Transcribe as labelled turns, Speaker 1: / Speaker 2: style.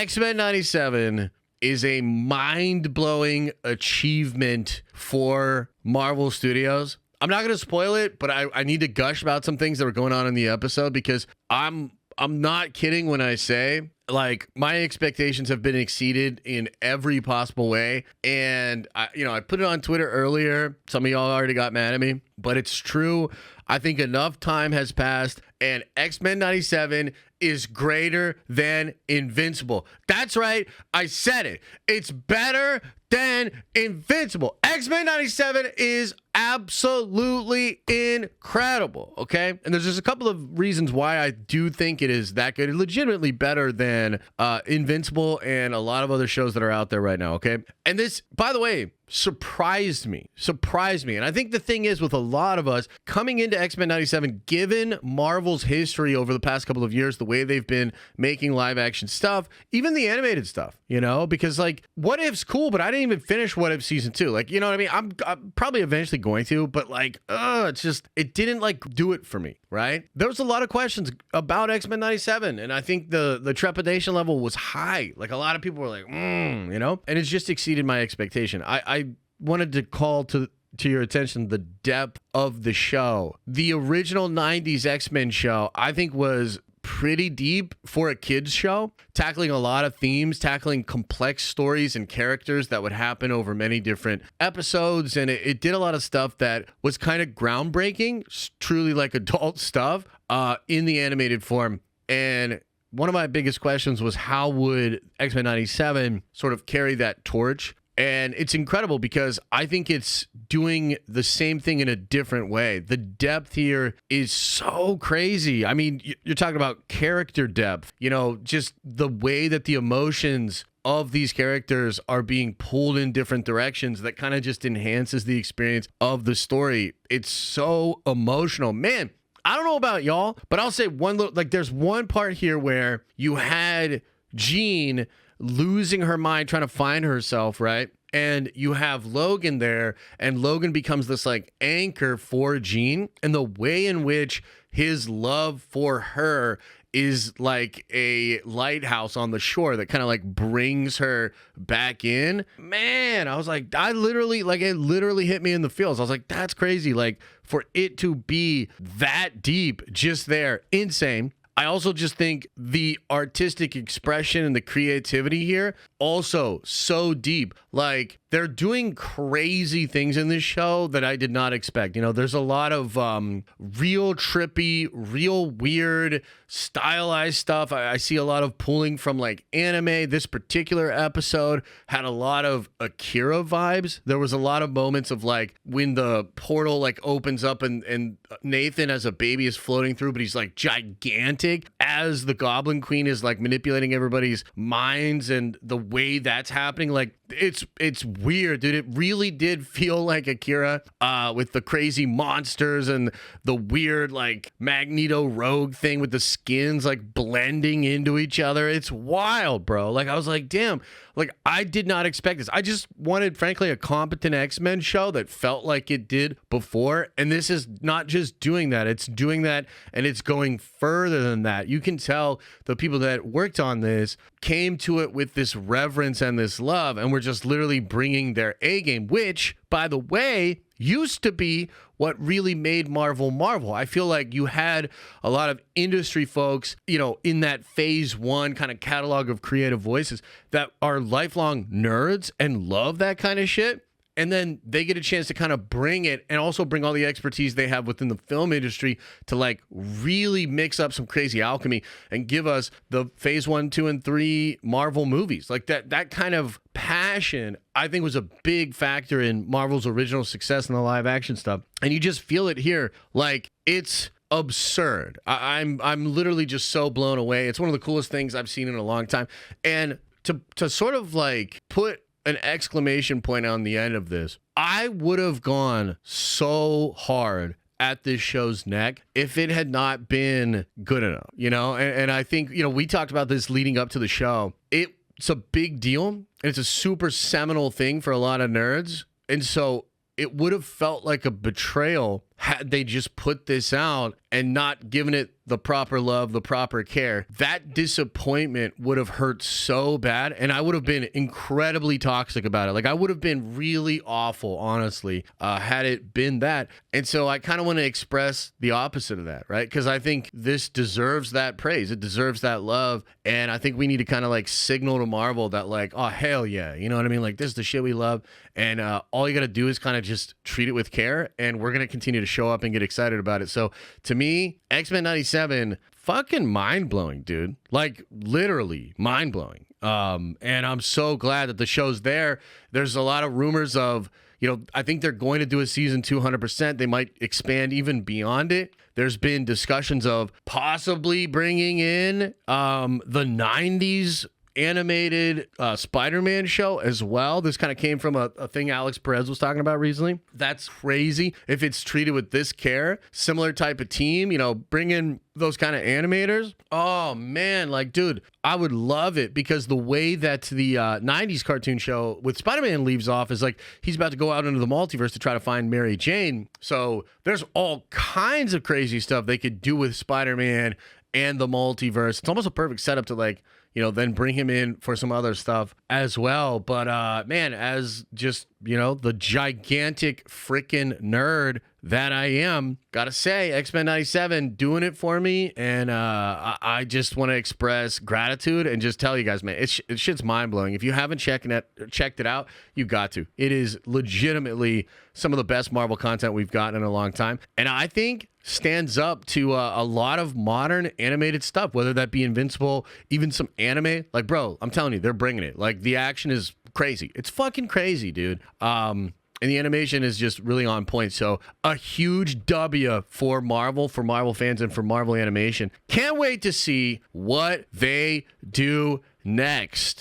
Speaker 1: X-Men 97 is a mind-blowing achievement for Marvel Studios. I'm not going to spoil it, but I need to gush about some things that were going on in the episode because I'm not kidding when I say, like, my expectations have been exceeded in every possible way. And I put it on Twitter earlier. Some of y'all already got mad at me, but it's true. I think enough time has passed, and X-Men 97 is greater than Invincible. That's right. I said it. It's better than Invincible. X-Men 97 is absolutely incredible, okay? And there's just a couple of reasons why I do think it is that good. It's legitimately better than Invincible and a lot of other shows that are out there right now, okay? And this, by the way, surprised me. And I think the thing is with a lot of us coming into X-Men 97, given Marvel's history over the past couple of years, the way they've been making live action stuff, even the animated stuff, because like What If's cool, but I didn't even finish What If season 2. Like, you know what I mean? I'm probably eventually going to, but like, it didn't like do it for me, right? There was a lot of questions about X-Men 97, and I think the trepidation level was high. Like a lot of people were like, and it's just exceeded my expectation. I wanted to call to your attention the depth of the show. The original 90s X-Men show, I think, was pretty deep for a kids show, tackling a lot of themes, tackling complex stories and characters that would happen over many different episodes. And it did a lot of stuff that was kind of groundbreaking, truly like adult stuff in the animated form. And one of my biggest questions was how would X-Men 97 sort of carry that torch? And it's incredible because I think it's doing the same thing in a different way. The depth here is so crazy. I mean, you're talking about character depth, just the way that the emotions of these characters are being pulled in different directions that kind of just enhances the experience of the story. It's so emotional, man. I don't know about y'all, but I'll say there's one part here where you had Jean losing her mind, trying to find herself, right? And you have Logan there, and Logan becomes this like anchor for Jean, and the way in which his love for her is like a lighthouse on the shore that kind of like brings her back in. Man, I was like, it literally hit me in the feels. I was like, that's crazy. Like for it to be that deep just there, insane. I also just think the artistic expression and the creativity here also so deep. Like they're doing crazy things in this show that I did not expect. There's a lot of real trippy, real weird, stylized stuff. I see a lot of pulling from like anime. This particular episode had a lot of Akira vibes. There was a lot of moments of like when the portal like opens up and Nathan as a baby is floating through, but he's like gigantic as the Goblin Queen is like manipulating everybody's minds, and the way that's happening, like it's weird, dude. It really did feel like Akira with the crazy monsters and the weird like Magneto Rogue thing with the skins like blending into each other. It's wild, bro. Like I was like, damn, like I did not expect this. I just wanted, frankly, a competent X-Men show that felt like it did before, and this is not just doing that. It's doing that, and it's going further than that. You can tell the people that worked on this came to it with this reverence and this love, and we're just literally bringing their A game, which, by the way, used to be what really made Marvel. I feel like you had a lot of industry folks, in that phase one kind of catalog of creative voices that are lifelong nerds and love that kind of shit. And then they get a chance to kind of bring it and also bring all the expertise they have within the film industry to like really mix up some crazy alchemy and give us the phase 1, 2, and 3 Marvel movies. Like that kind of passion, I think, was a big factor in Marvel's original success in the live action stuff. And you just feel it here. Like it's absurd. I'm literally just so blown away. It's one of the coolest things I've seen in a long time. And to sort of like put an exclamation point on the end of this, I would have gone so hard at this show's neck if it had not been good enough, and I think, we talked about this leading up to the show. It's a big deal, and it's a super seminal thing for a lot of nerds, and so it would have felt like a betrayal had they just put this out and not given it the proper love, the proper care. That disappointment would have hurt so bad, and I would have been incredibly toxic about it. Like, I would have been really awful, honestly, had it been that. And so I kind of want to express the opposite of that, right? Because I think this deserves that praise. It deserves that love. And I think we need to kind of like signal to Marvel that like, oh, hell yeah. You know what I mean? Like, this is the shit we love. And all you got to do is kind of just treat it with care. And we're going to continue to show up and get excited about it. So to me, X-Men 97, fucking mind-blowing, dude. Like, literally mind-blowing. And I'm so glad that the show's there. There's a lot of rumors of, you know, I think they're going to do a season 200%. They might expand even beyond it. There's been discussions of possibly bringing in the 90s animated Spider-Man show as well. This kind of came from a thing Alex Perez was talking about recently. That's crazy. If it's treated with this care, similar type of team, you know, bring in those kind of animators. Oh man, like, dude, I would love it, because the way that the 90s cartoon show with Spider-Man leaves off is like he's about to go out into the multiverse to try to find Mary Jane. So there's all kinds of crazy stuff they could do with Spider-Man and the multiverse. It's almost a perfect setup to, like, you know, then bring him in for some other stuff as well. But man, as just, you know, the gigantic freaking nerd that I am, gotta say, X-Men 97 doing it for me. And I just want to express gratitude and just tell you guys, man, it shit's mind-blowing. If you haven't checked it out, you got to. It is legitimately some of the best Marvel content we've gotten in a long time. And I think stands up to a lot of modern animated stuff, whether that be Invincible, even some anime. Like, bro, I'm telling you, they're bringing it. Like, the action is crazy. It's fucking crazy, dude. And the animation is just really on point. So a huge W for Marvel fans, and for Marvel Animation. Can't wait to see what they do next.